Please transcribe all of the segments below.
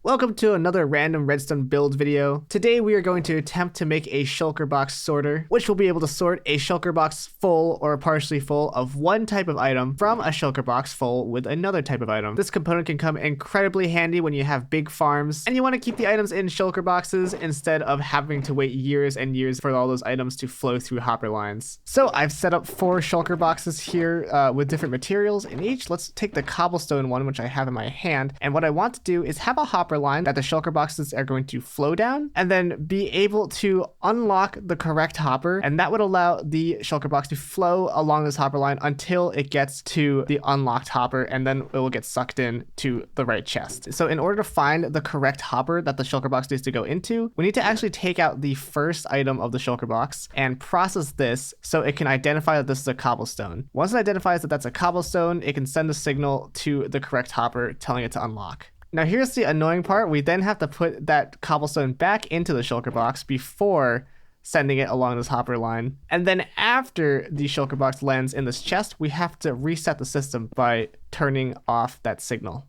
Welcome to another random redstone build video. Today we are going to attempt to make a shulker box sorter, which will be able to sort a shulker box full or partially full of one type of item from a shulker box full with another type of item. This component can come incredibly handy when you have big farms and you want to keep the items in shulker boxes instead of having to wait years and years for all those items to flow through hopper lines. So I've set up 4 shulker boxes here with different materials in each. Let's take the cobblestone one, which I have in my hand, and what I want to do is have a hopper line that the shulker boxes are going to flow down and then be able to unlock the correct hopper, and that would allow the shulker box to flow along this hopper line until it gets to the unlocked hopper, and then it will get sucked in to the right chest. So in order to find the correct hopper that the shulker box needs to go into, we need to actually take out the first item of the shulker box and process this so it can identify that this is a cobblestone. Once it identifies that that's a cobblestone, it can send a signal to the correct hopper telling it to unlock. Now here's the annoying part. We then have to put that cobblestone back into the shulker box before sending it along this hopper line. And then after the shulker box lands in this chest, we have to reset the system by turning off that signal.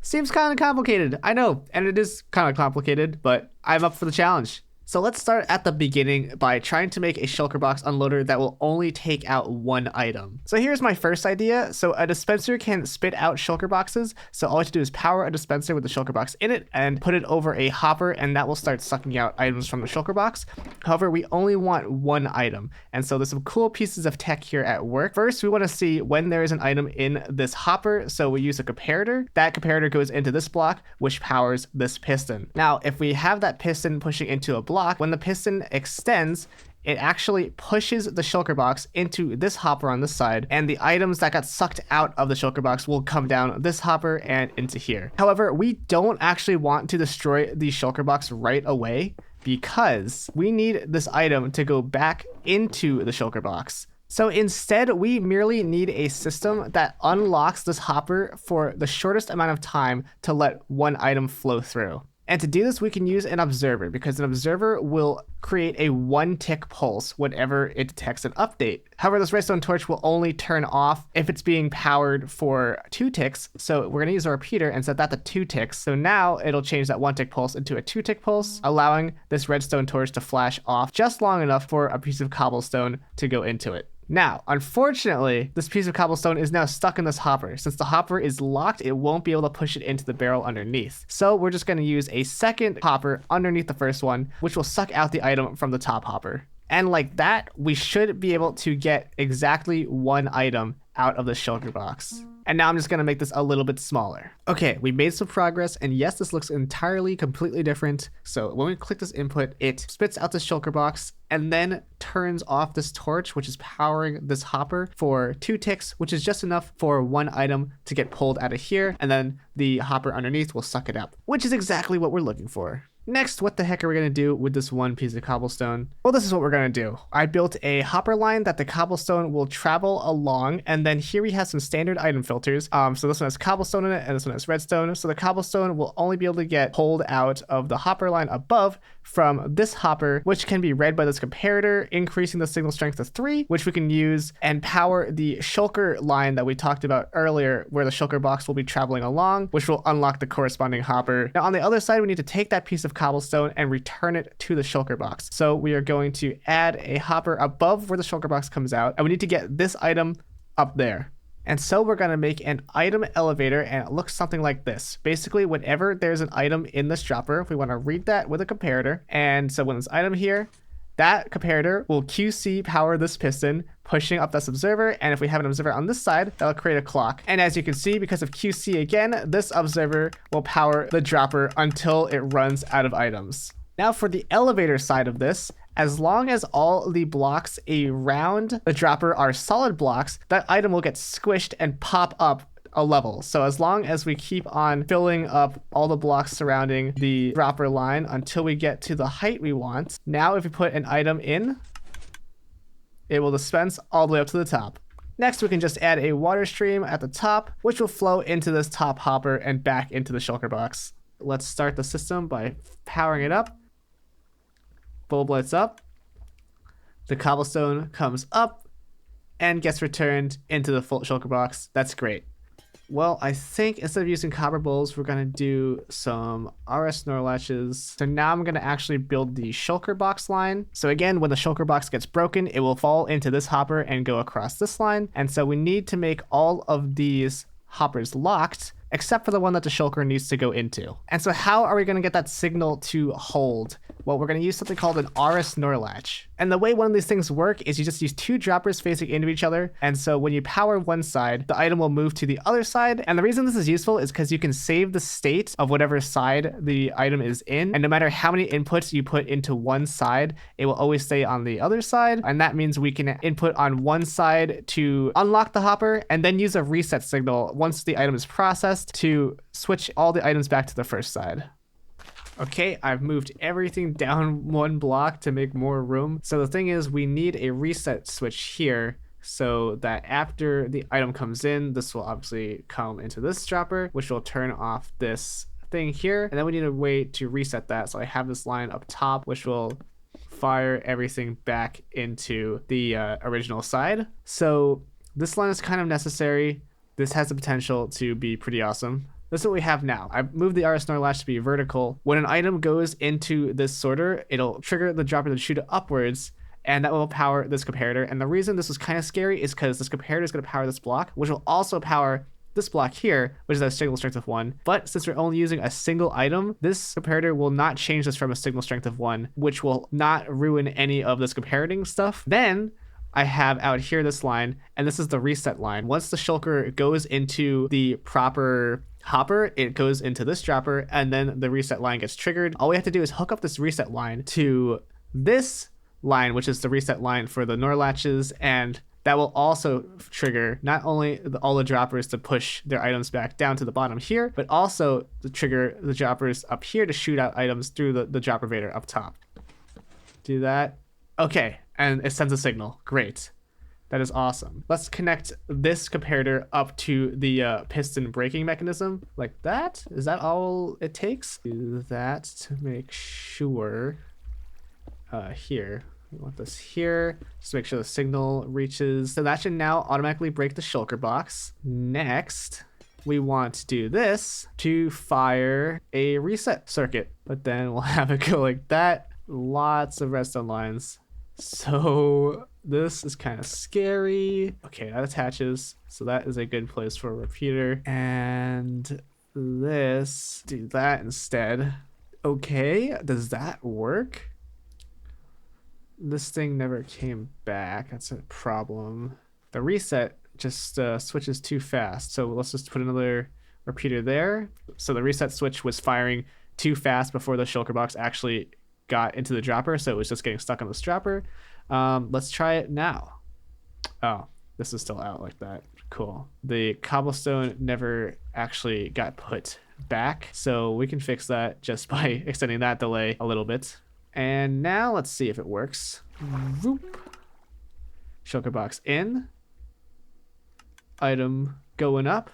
Seems kind of complicated, I know, and it is kind of complicated, but I'm up for the challenge. So let's start at the beginning by trying to make a shulker box unloader that will only take out one item. So here's my first idea. So a dispenser can spit out shulker boxes. So all you have to do is power a dispenser with the shulker box in it and put it over a hopper, and that will start sucking out items from the shulker box. However, we only want one item. And so there's some cool pieces of tech here at work. First, we want to see when there is an item in this hopper. So we use a comparator. That comparator goes into this block, which powers this piston. Now, if we have that piston pushing into a block, when the piston extends, it actually pushes the shulker box into this hopper on this side, and the items that got sucked out of the shulker box will come down this hopper and into here. However, we don't actually want to destroy the shulker box right away because we need this item to go back into the shulker box. So instead, we merely need a system that unlocks this hopper for the shortest amount of time to let one item flow through. And to do this, we can use an observer, because an observer will create a 1-tick pulse whenever it detects an update. However, this redstone torch will only turn off if it's being powered for 2 ticks. So we're going to use a repeater and set that to 2 ticks. So now it'll change that 1-tick pulse into a 2-tick pulse, allowing this redstone torch to flash off just long enough for a piece of cobblestone to go into it. Now, unfortunately, this piece of cobblestone is now stuck in this hopper. Since the hopper is locked, it won't be able to push it into the barrel underneath. So we're just going to use a second hopper underneath the first one, which will suck out the item from the top hopper. And like that, we should be able to get exactly one item out of the shulker box. And now I'm just going to make this a little bit smaller. Okay, we made some progress, and yes, this looks entirely completely different. So when we click this input, it spits out this shulker box and then turns off this torch, which is powering this hopper for 2 ticks, which is just enough for one item to get pulled out of here, and then the hopper underneath will suck it up, which is exactly what we're looking for. Next, what the heck are we going to do with this one piece of cobblestone? Well, this is what we're going to do. I built a hopper line that the cobblestone will travel along, and then here we have some standard item filters. So this one has cobblestone in it, and this one has redstone. So the cobblestone will only be able to get pulled out of the hopper line above from this hopper, which can be read by this comparator, increasing the signal strength to 3, which we can use and power the shulker line that we talked about earlier, where the shulker box will be traveling along, which will unlock the corresponding hopper. Now on the other side, we need to take that piece of cobblestone and return it to the shulker box. So we are going to add a hopper above where the shulker box comes out, and we need to get this item up there. And so we're going to make an item elevator, and it looks something like this. Basically, whenever there's an item in this dropper, we want to read that with a comparator. And so when this item here, that comparator will QC power this piston, pushing up this observer. And if we have an observer on this side, that'll create a clock. And as you can see, because of QC again, this observer will power the dropper until it runs out of items. Now for the elevator side of this, as long as all the blocks around the dropper are solid blocks, that item will get squished and pop up a level. So as long as we keep on filling up all the blocks surrounding the dropper line until we get to the height we want, now if we put an item in, it will dispense all the way up to the top. Next, we can just add a water stream at the top, which will flow into this top hopper and back into the shulker box. Let's start the system by powering it up. Bulb lights up, the cobblestone comes up and gets returned into the full shulker box. That's great. Well, I think instead of using copper bowls, we're gonna do some RS NOR latches. So now I'm gonna actually build the shulker box line. So again, when the shulker box gets broken, it will fall into this hopper and go across this line. And so we need to make all of these hoppers locked, except for the one that the shulker needs to go into. And so how are we going to get that signal to hold? Well, we're going to use something called an RS NOR latch. And the way one of these things work is you just use two droppers facing into each other. And so when you power one side, the item will move to the other side. And the reason this is useful is because you can save the state of whatever side the item is in. And no matter how many inputs you put into one side, it will always stay on the other side. And that means we can input on one side to unlock the hopper and then use a reset signal once the item is processed to switch all the items back to the first side. Okay, I've moved everything down one block to make more room. So the thing is, we need a reset switch here so that after the item comes in, this will obviously come into this dropper, which will turn off this thing here. And then we need a way to reset that. So I have this line up top, which will fire everything back into the original side. So this line is kind of necessary. This has the potential to be pretty awesome. This is what we have now. I've moved the RS NOR latch to be vertical. When an item goes into this sorter, it'll trigger the dropper to shoot it upwards, and that will power this comparator. And the reason this was kind of scary is because this comparator is going to power this block, which will also power this block here, which is a signal strength of 1. But since we're only using a single item, this comparator will not change this from a signal strength of 1, which will not ruin any of this comparating stuff. Then I have out here this line, and this is the reset line. Once the shulker goes into the proper hopper, it goes into this dropper, and then the reset line gets triggered. All we have to do is hook up this reset line to this line, which is the reset line for the NOR latches, and that will also trigger not only all the droppers to push their items back down to the bottom here, but also to trigger the droppers up here to shoot out items through the dropper vader up top. Do that. Okay, and it sends a signal. Great. That is awesome. Let's connect this comparator up to the piston braking mechanism like that. Is that all it takes? Do that to make sure. Here, we want this here, just to make sure the signal reaches. So that should now automatically break the shulker box. Next, we want to do this to fire a reset circuit, but then we'll have it go like that. Lots of redstone lines. So this is kind of scary. Okay, that attaches. So that is a good place for a repeater. And this, do that instead. Okay, does that work? This thing never came back. That's a problem. The reset just switches too fast. So let's just put another repeater there. So the reset switch was firing too fast before the shulker box actually got into the dropper, so it was just getting stuck on this dropper. Let's try it now. Oh, this is still out like that. Cool. The cobblestone never actually got put back, so we can fix that just by extending that delay a little bit. And now let's see if it works. Whoop. Shulker box in. Item going up.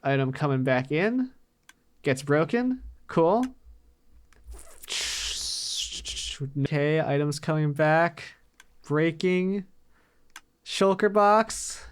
Item coming back in. Gets broken. Cool. Okay, items coming back. Breaking. Shulker box.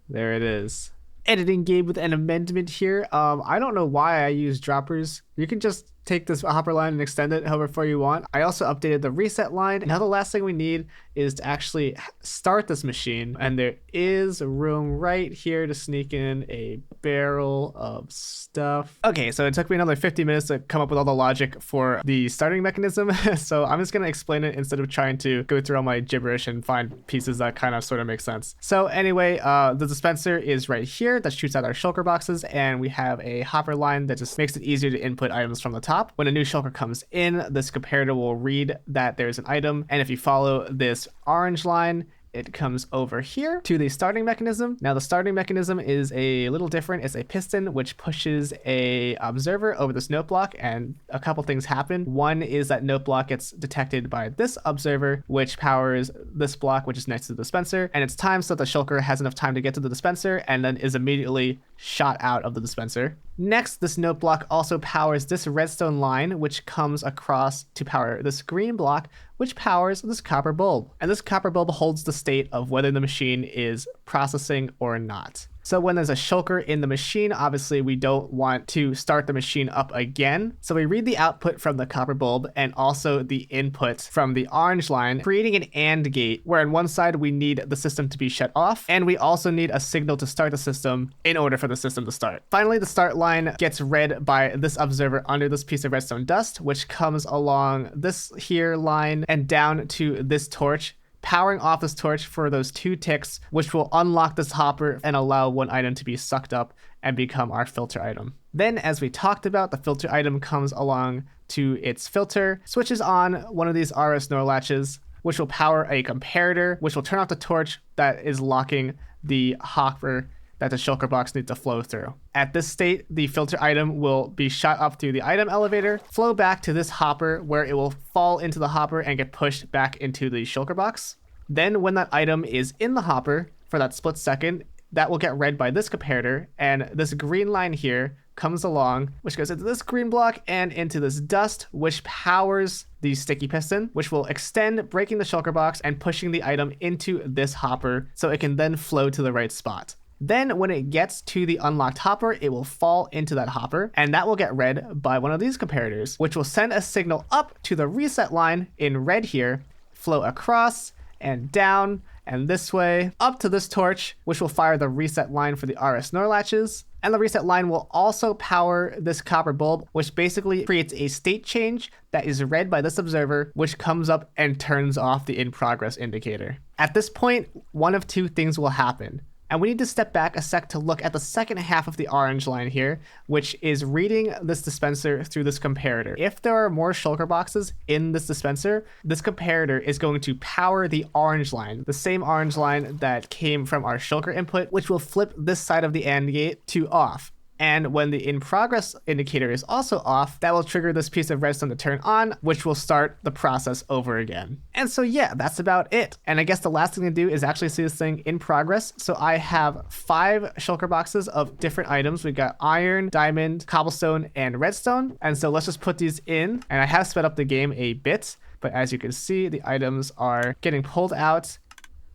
There it is. Editing game with an amendment here. I don't know why I use droppers. You can just take this hopper line and extend it however far you want. I also updated the reset line. Now the last thing we need is to actually start this machine, and there is room right here to sneak in a barrel of stuff. Okay, so it took me another 50 minutes to come up with all the logic for the starting mechanism. So I'm just gonna explain it instead of trying to go through all my gibberish and find pieces that kind of sort of make sense. So anyway, the dispenser is right here that shoots out our shulker boxes, and we have a hopper line that just makes it easier to input items from the top. When a new shulker comes in, this comparator will read that there's an item, and if you follow this orange line, it comes over here to the starting mechanism. Now the starting mechanism is a little different. It's a piston which pushes a observer over this note block, and a couple things happen. One is that note block gets detected by this observer, which powers this block, which is next to the dispenser, and it's timed so that the shulker has enough time to get to the dispenser and then is immediately shot out of the dispenser. Next, this note block also powers this redstone line, which comes across to power this green block, which powers this copper bulb. And this copper bulb holds the state of whether the machine is processing or not. So when there's a shulker in the machine, obviously we don't want to start the machine up again. So we read the output from the copper bulb and also the input from the orange line, creating an AND gate where on one side we need the system to be shut off, and we also need a signal to start the system in order for the system to start. Finally, the start line gets read by this observer under this piece of redstone dust, which comes along this here line and down to this torch, powering off this torch for those 2 ticks, which will unlock this hopper and allow one item to be sucked up and become our filter item. Then, as we talked about, the filter item comes along to its filter, switches on one of these RS NOR latches, which will power a comparator, which will turn off the torch that is locking the hopper that the shulker box needs to flow through. At this state, the filter item will be shot up through the item elevator, flow back to this hopper where it will fall into the hopper and get pushed back into the shulker box. Then when that item is in the hopper for that split second, that will get read by this comparator, and this green line here comes along, which goes into this green block and into this dust, which powers the sticky piston, which will extend, breaking the shulker box and pushing the item into this hopper so it can then flow to the right spot. Then when it gets to the unlocked hopper, it will fall into that hopper, and that will get read by one of these comparators, which will send a signal up to the reset line in red here, flow across and down and this way up to this torch, which will fire the reset line for the RS NOR latches. And the reset line will also power this copper bulb, which basically creates a state change that is read by this observer, which comes up and turns off the in progress indicator. At this point, one of 2 things will happen. And we need to step back a sec to look at the second half of the orange line here, which is reading this dispenser through this comparator. If there are more shulker boxes in this dispenser, this comparator is going to power the orange line, the same orange line that came from our shulker input, which will flip this side of the AND gate to off. And when the in progress indicator is also off, that will trigger this piece of redstone to turn on, which will start the process over again. And so yeah, that's about it. And I guess the last thing to do is actually see this thing in progress. So I have 5 shulker boxes of different items. We got iron, diamond, cobblestone, and redstone. And so let's just put these in. And I have sped up the game a bit, but as you can see, the items are getting pulled out,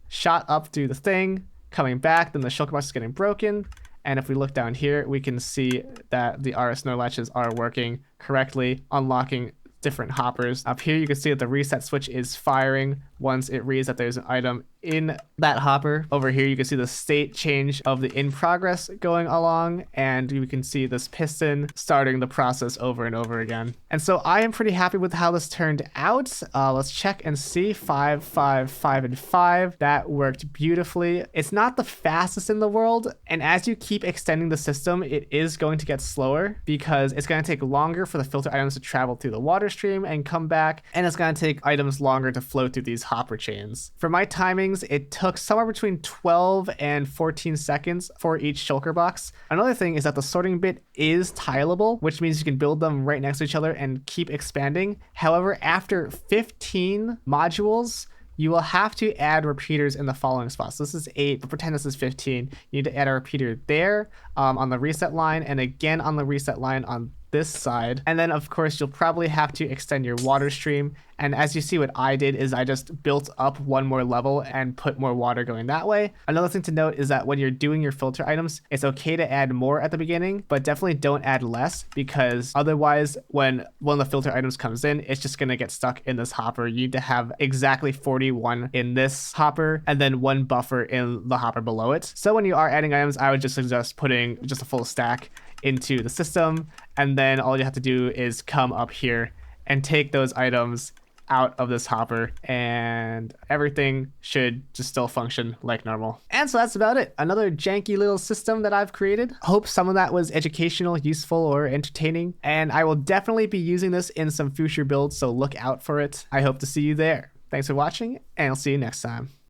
shot up through the thing, coming back, then the shulker box is getting broken. And if we look down here, we can see that the RS NOR latches are working correctly, unlocking different hoppers. Up here, you can see that the reset switch is firing once it reads that there's an item in that hopper. Over here, you can see the state change of the in progress going along, and you can see this piston starting the process over and over again. And so I am pretty happy with how this turned out. Let's check and see. 5, 5, 5, and 5. That worked beautifully. It's not the fastest in the world, and as you keep extending the system, it is going to get slower because it's going to take longer for the filter items to travel through the water stream and come back, and it's going to take items longer to flow through these hopper chains. For my timings, it took somewhere between 12 and 14 seconds for each shulker box. Another thing is that the sorting bit is tileable, which means you can build them right next to each other and keep expanding. However, after 15 modules, you will have to add repeaters in the following spots. This is 8, but pretend this is 15. You need to add a repeater there on the reset line, and again on the reset line on this side. And then of course you'll probably have to extend your water stream. And as you see, what I did is I just built up one more level and put more water going that way. Another thing to note is that when you're doing your filter items, it's okay to add more at the beginning, but definitely don't add less, because otherwise when one of the filter items comes in, it's just gonna get stuck in this hopper. You need to have exactly 41 in this hopper and then 1 buffer in the hopper below it. So when you are adding items, I would just suggest putting just a full stack into the system, and then all you have to do is come up here and take those items out of this hopper, and everything should just still function like normal. And so that's about it. Another janky little system that I've created. Hope some of that was educational, useful, or entertaining, and I will definitely be using this in some future builds, so look out for it. I hope to see you there. Thanks for watching, and I'll see you next time.